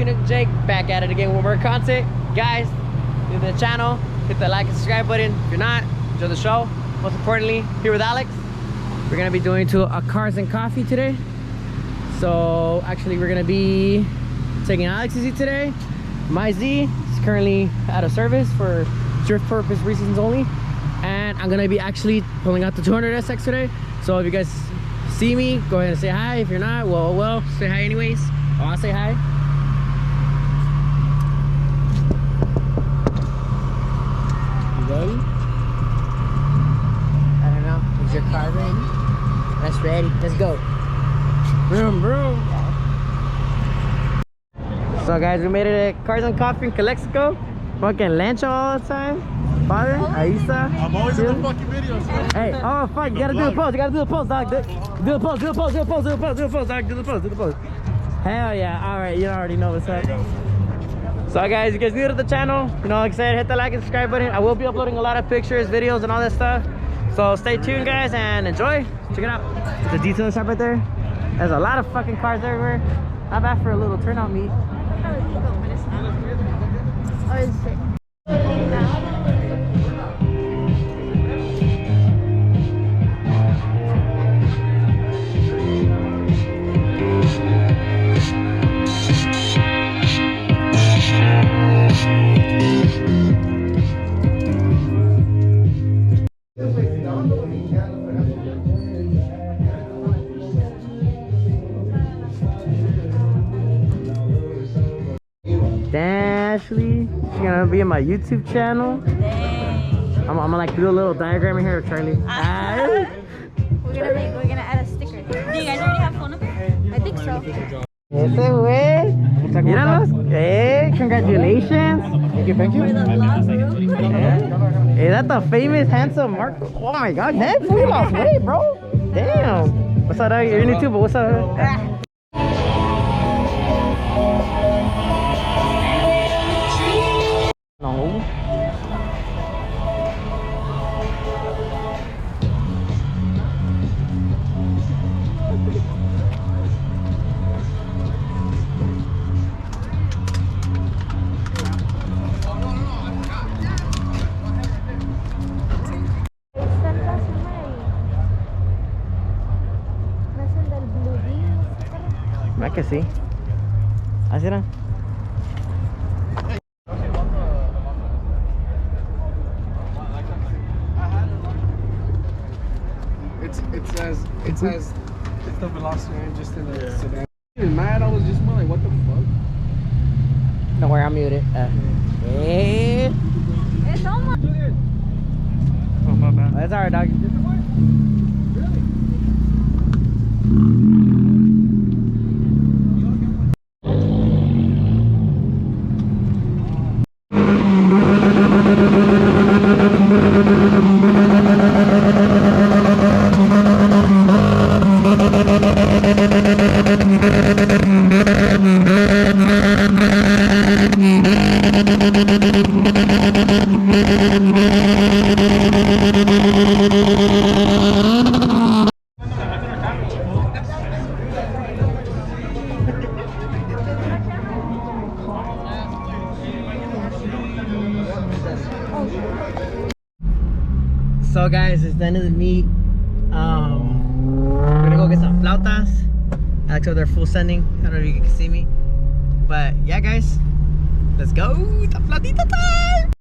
Unit Jake, back at it again with more content. Guys, new to the channel, hit the like and subscribe button. If you're not, enjoy the show. Most importantly, here with Alex, we're gonna be doing a cars and coffee today. So actually we're gonna be taking Alex's Z today. My Z is currently out of service for drift purpose reasons only, and I'm gonna be actually pulling out the 200 SX today. So if you guys see me, go ahead and say hi. If you're not, well, say hi anyways. Oh, I'll say hi. You ready? I don't know. Is your car ready? That's ready. Let's go. Vroom, vroom. So guys, we made it at Cars and Coffee in Calexico. Fucking Lancho all the time. Father, Aisa. I'm always in the fucking videos, man. Hey, oh fuck, you gotta do the pose, dog. Do the pose, dog. Hell yeah, alright, you already know what's up. So guys, you guys new to the channel, you know, like I said, hit the like and subscribe button. I will be uploading a lot of pictures, videos, and all that stuff. So stay tuned, guys, and enjoy. Check it out. It's a detail shop right there. There's a lot of fucking cars everywhere. Not bad for a little turnout meet. Or is it? Ashley, she's gonna be in my YouTube channel. Dang. I'm gonna like do a little diagram in here, Charlie. We're gonna add a sticker. Do you guys already have phone number? I think so. Ese güey. Míralos. Hey, congratulations. Thank you. For the vlog, bro. Hey, that's the famous handsome Marco. Oh my god, that fool lost weight, bro. Damn. What's up, dog? You're new too, but what's up? No. ¿Verdad que sí? Así era. It says it's the velocity just in the sedan. Even mad, I was just more like, what the fuck? Don't worry, I'm muted. Hey. It's almost. Oh my bad. That's alright, dog. So guys, it's the end of the meet. We're gonna go get some flautas. Alex over there full sending. I don't know if you can see me, but yeah, guys, let's go. It's a flautita time.